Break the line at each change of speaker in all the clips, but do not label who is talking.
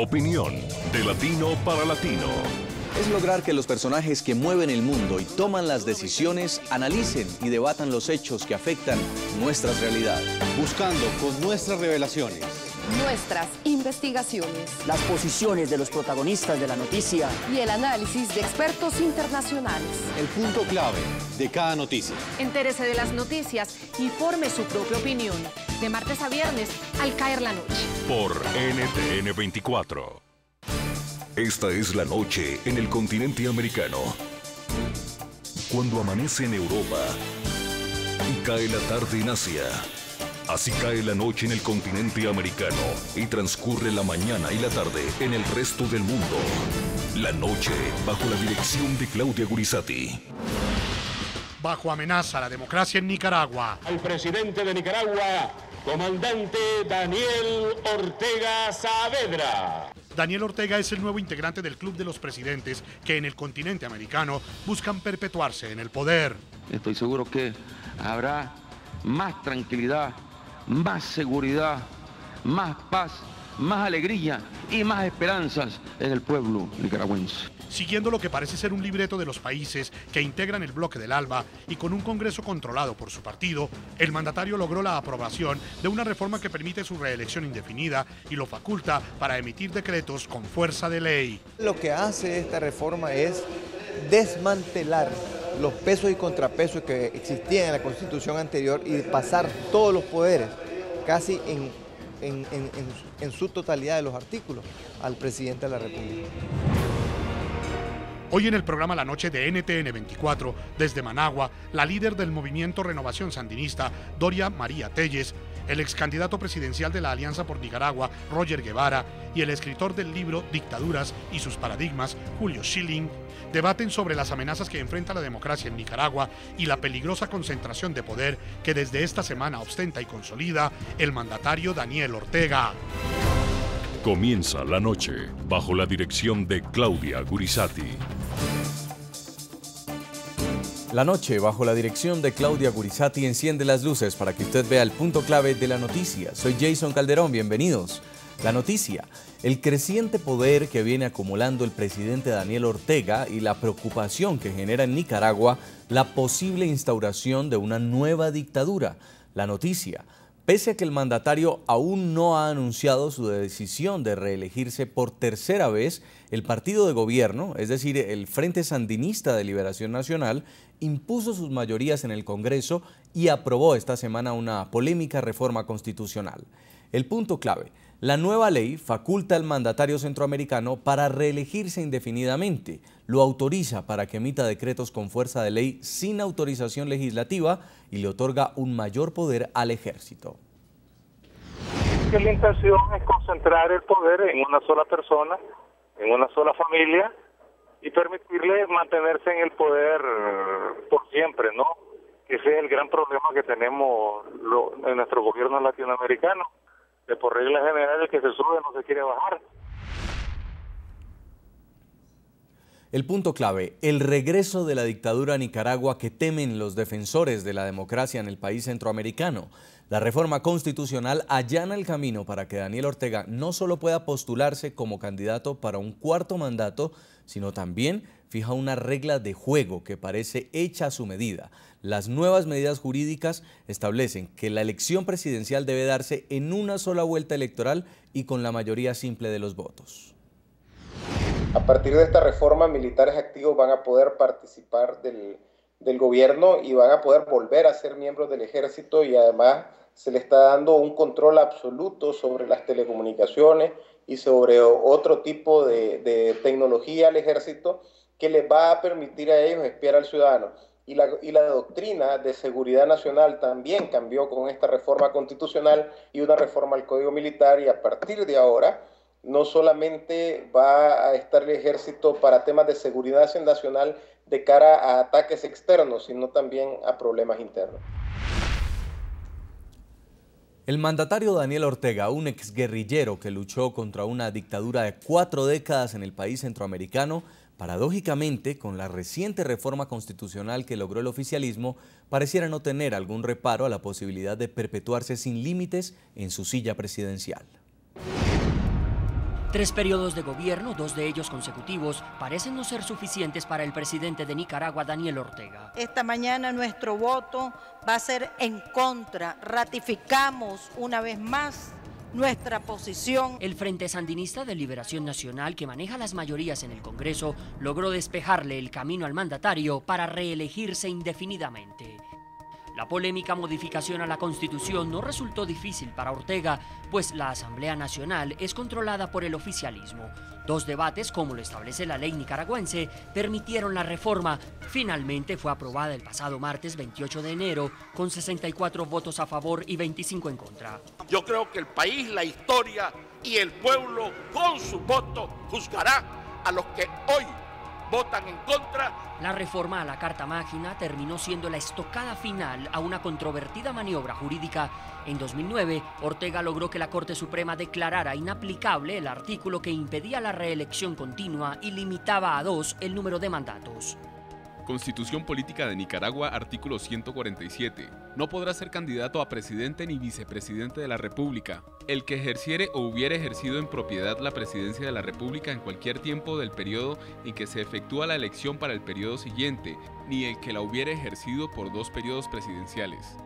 Opinión de latino para latino.
Es lograr que los personajes que mueven el mundo y toman las decisiones analicen y debatan los hechos que afectan nuestras realidades.
Buscando con nuestras revelaciones,
nuestras investigaciones,
las posiciones de los protagonistas de la noticia
y el análisis de expertos internacionales.
el punto clave de cada noticia.
Entérese de las noticias y forme su propia opinión. De martes a viernes, al caer la noche.
Por NTN 24. Esta es la noche en el continente americano. Cuando amanece en Europa y cae la tarde en Asia. Así cae la noche en el continente americano y transcurre la mañana y la tarde en el resto del mundo. La noche bajo la dirección de Claudia Gurizati.
Bajo amenaza la democracia en Nicaragua.
Al presidente de Nicaragua, comandante Daniel Ortega Saavedra.
Daniel Ortega es el nuevo integrante del Club de los Presidentes que en el continente americano buscan perpetuarse en el poder.
Estoy seguro que habrá más tranquilidad, más seguridad, más paz, más alegría y más esperanzas en el pueblo nicaragüense.
Siguiendo lo que parece ser un libreto de los países que integran el bloque del ALBA y con un Congreso controlado por su partido, el mandatario logró la aprobación de una reforma que permite su reelección indefinida y lo faculta para emitir decretos con fuerza de ley.
Lo que hace esta reforma es desmantelar los pesos y contrapesos que existían en la Constitución anterior y pasar todos los poderes, casi en su totalidad de los artículos, al presidente de la República.
Hoy en el programa La Noche de NTN 24, desde Managua, la líder del movimiento Renovación Sandinista, Doria María Telles, el ex candidato presidencial de la Alianza por Nicaragua, Roger Guevara, y el escritor del libro Dictaduras y sus paradigmas, Julio Schilling, debaten sobre las amenazas que enfrenta la democracia en Nicaragua y la peligrosa concentración de poder que desde esta semana ostenta y consolida el mandatario Daniel Ortega.
Comienza la noche bajo la dirección de Claudia Gurizati.
La noche, bajo la dirección de Claudia Gurizati, enciende las luces para que usted vea el punto clave de la noticia. Soy Jason Calderón, bienvenidos. La noticia, el creciente poder que viene acumulando el presidente Daniel Ortega y la preocupación que genera en Nicaragua la posible instauración de una nueva dictadura. La noticia, pese a que el mandatario aún no ha anunciado su decisión de reelegirse por tercera vez, el partido de gobierno, es decir, el Frente Sandinista de Liberación Nacional, impuso sus mayorías en el Congreso y aprobó esta semana una polémica reforma constitucional. El punto clave, la nueva ley faculta al mandatario centroamericano para reelegirse indefinidamente, lo autoriza para que emita decretos con fuerza de ley sin autorización legislativa y le otorga un mayor poder al ejército.
Que la intención es concentrar el poder en una sola persona, en una sola familia y permitirle mantenerse en el poder por siempre, ¿no? Ese es el gran problema que tenemos en nuestro gobierno latinoamericano. De por regla general el que se sube no se quiere bajar.
El punto clave, el regreso de la dictadura a Nicaragua que temen los defensores de la democracia en el país centroamericano. La reforma constitucional allana el camino para que Daniel Ortega no solo pueda postularse como candidato para un cuarto mandato, sino también fija una regla de juego que parece hecha a su medida. Las nuevas medidas jurídicas establecen que la elección presidencial debe darse en una sola vuelta electoral y con la mayoría simple de los votos.
A partir de esta reforma, militares activos van a poder participar del gobierno y van a poder volver a ser miembros del ejército y además se le está dando un control absoluto sobre las telecomunicaciones y sobre otro tipo de tecnología al ejército que les va a permitir a ellos espiar al ciudadano. Y la doctrina de seguridad nacional también cambió con esta reforma constitucional y una reforma al Código Militar, y a partir de ahora no solamente va a estar el ejército para temas de seguridad nacional de cara a ataques externos, sino también a problemas internos.
El mandatario Daniel Ortega, un exguerrillero que luchó contra una dictadura de 4 décadas en el país centroamericano, paradójicamente, con la reciente reforma constitucional que logró el oficialismo, pareciera no tener algún reparo a la posibilidad de perpetuarse sin límites en su silla presidencial.
3 periodos de gobierno, 2 de ellos consecutivos, parecen no ser suficientes para el presidente de Nicaragua, Daniel Ortega.
Esta mañana nuestro voto va a ser en contra. Ratificamos una vez más nuestra posición.
El Frente Sandinista de Liberación Nacional, que maneja las mayorías en el Congreso, logró despejarle el camino al mandatario para reelegirse indefinidamente. La polémica modificación a la Constitución no resultó difícil para Ortega, pues la Asamblea Nacional es controlada por el oficialismo. 2 debates, como lo establece la ley nicaragüense, permitieron la reforma. Finalmente fue aprobada el pasado martes 28 de enero, con 64 votos a favor y 25 en contra.
Yo creo que el país, la historia y el pueblo, con su voto, juzgará a los que hoy votan en contra.
La reforma a la Carta Magna terminó siendo la estocada final a una controvertida maniobra jurídica. En 2009, Ortega logró que la Corte Suprema declarara inaplicable el artículo que impedía la reelección continua y limitaba a 2 el número de mandatos.
Constitución Política de Nicaragua, artículo 147. No podrá ser candidato a presidente ni vicepresidente de la República. El que ejerciere o hubiere ejercido en propiedad la presidencia de la República en cualquier tiempo del periodo en que se efectúa la elección para el periodo siguiente, ni el que la hubiere ejercido por 2 periodos presidenciales.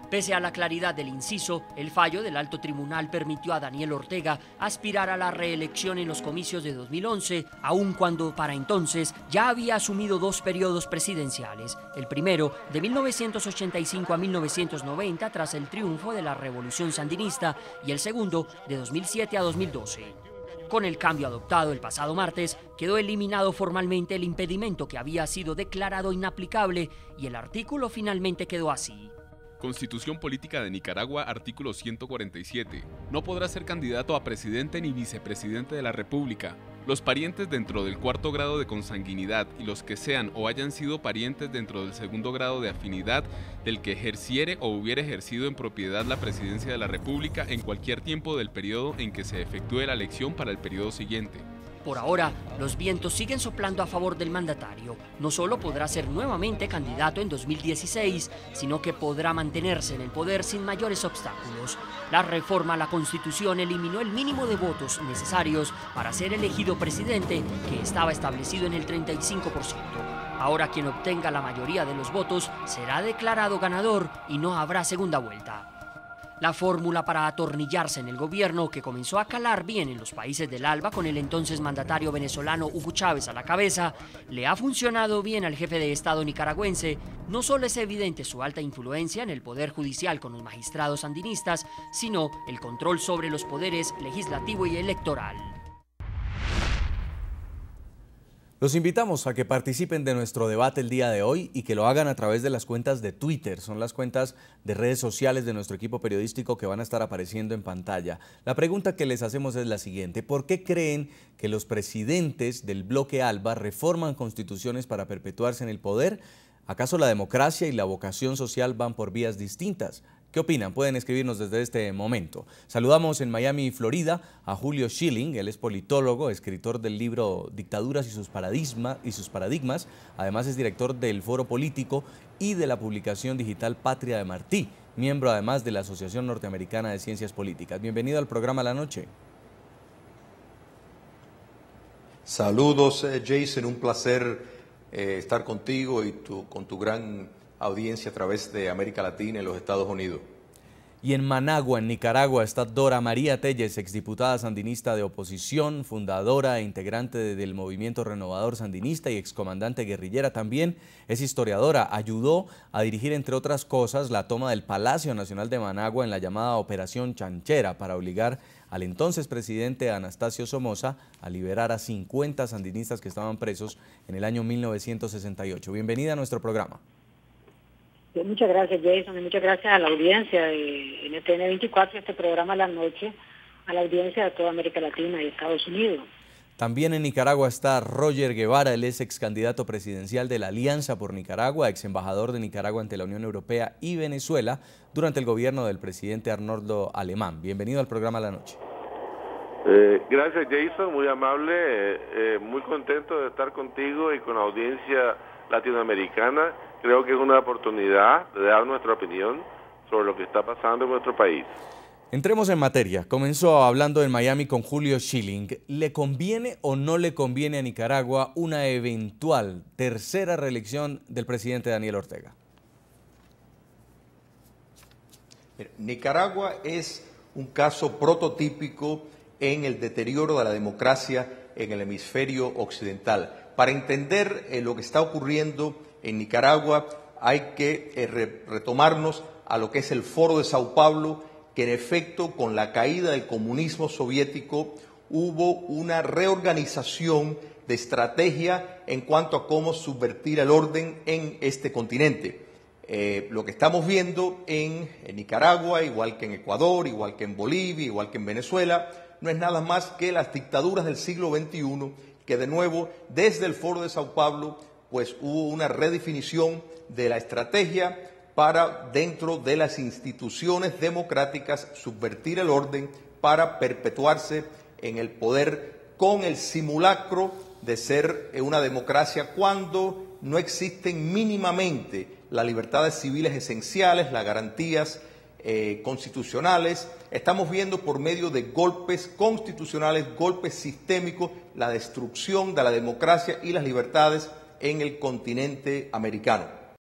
Pese a la claridad del inciso, el fallo del Alto Tribunal permitió a Daniel Ortega aspirar a la reelección en los comicios de 2011, aun cuando para entonces ya había asumido 2 periodos presidenciales. El primero, de 1985 a 1990, tras el triunfo de la Revolución Sandinista, y el segundo, de 2007 a 2012. Con el cambio adoptado el pasado martes, quedó eliminado formalmente el impedimento que había sido declarado inaplicable y el artículo finalmente quedó así.
Constitución Política de Nicaragua, artículo 147. No podrá ser candidato a presidente ni vicepresidente de la República. Los parientes dentro del 4º grado de consanguinidad y los que sean o hayan sido parientes dentro del 2º grado de afinidad del que ejerciere o hubiere ejercido en propiedad la presidencia de la República en cualquier tiempo del periodo en que se efectúe la elección para el periodo siguiente.
Por ahora, los vientos siguen soplando a favor del mandatario. No solo podrá ser nuevamente candidato en 2016, sino que podrá mantenerse en el poder sin mayores obstáculos. La reforma a la Constitución eliminó el mínimo de votos necesarios para ser elegido presidente, que estaba establecido en el 35%. Ahora quien obtenga la mayoría de los votos será declarado ganador y no habrá segunda vuelta. La fórmula para atornillarse en el gobierno, que comenzó a calar bien en los países del ALBA con el entonces mandatario venezolano Hugo Chávez a la cabeza, le ha funcionado bien al jefe de Estado nicaragüense. No solo es evidente su alta influencia en el poder judicial con los magistrados sandinistas, sino el control sobre los poderes legislativo y electoral.
Los invitamos a que participen de nuestro debate el día de hoy y que lo hagan a través de las cuentas de Twitter. Son las cuentas de redes sociales de nuestro equipo periodístico que van a estar apareciendo en pantalla. La pregunta que les hacemos es la siguiente: ¿por qué creen que los presidentes del bloque ALBA reforman constituciones para perpetuarse en el poder? ¿Acaso la democracia y la vocación social van por vías distintas? ¿Qué opinan? Pueden escribirnos desde este momento. Saludamos en Miami, Florida, a Julio Schilling. Él es politólogo, escritor del libro Dictaduras y sus paradigmas. Además es director del Foro Político y de la publicación digital Patria de Martí, miembro además de la Asociación Norteamericana de Ciencias Políticas. Bienvenido al programa La Noche.
Saludos, Jason. Un placer estar contigo y con tu gran audiencia a través de América Latina y los Estados Unidos.
Y en Managua, en Nicaragua, está Dora María Telles, exdiputada sandinista de oposición, fundadora e integrante del Movimiento Renovador Sandinista y excomandante guerrillera. También es historiadora. Ayudó a dirigir, entre otras cosas, la toma del Palacio Nacional de Managua en la llamada Operación Chanchera para obligar al entonces presidente Anastasio Somoza a liberar a 50 sandinistas que estaban presos en el año 1968. Bienvenida a nuestro programa.
Muchas gracias, Jason, y muchas gracias a la audiencia de NTN 24, este programa La Noche, a la audiencia de toda América Latina y Estados Unidos.
También en Nicaragua está Roger Guevara, él es ex candidato presidencial de la Alianza por Nicaragua, ex embajador de Nicaragua ante la Unión Europea y Venezuela durante el gobierno del presidente Arnoldo Alemán. Bienvenido al programa La Noche.
Gracias, Jason, muy amable, muy contento de estar contigo y con la audiencia latinoamericana. Creo que es una oportunidad de dar nuestra opinión sobre lo que está pasando en nuestro país.
Entremos en materia. Comenzó hablando en Miami con Julio Schilling. ¿Le conviene o no le conviene a Nicaragua una eventual tercera reelección del presidente Daniel Ortega?
Nicaragua es un caso prototípico en el deterioro de la democracia en el hemisferio occidental. Para entender lo que está ocurriendo en Nicaragua hay que retomarnos a lo que es el Foro de Sao Paulo, que en efecto con la caída del comunismo soviético hubo una reorganización de estrategia en cuanto a cómo subvertir el orden en este continente. Lo que estamos viendo en Nicaragua, igual que en Ecuador, igual que en Bolivia, igual que en Venezuela, no es nada más que las dictaduras del siglo XXI, que de nuevo desde el Foro de Sao Paulo pues hubo una redefinición de la estrategia para, dentro de las instituciones democráticas, subvertir el orden para perpetuarse en el poder con el simulacro de ser una democracia cuando no existen mínimamente las libertades civiles esenciales, las garantías constitucionales. Estamos viendo por medio de golpes constitucionales, golpes sistémicos, la destrucción de la democracia y las libertades en el continente americano.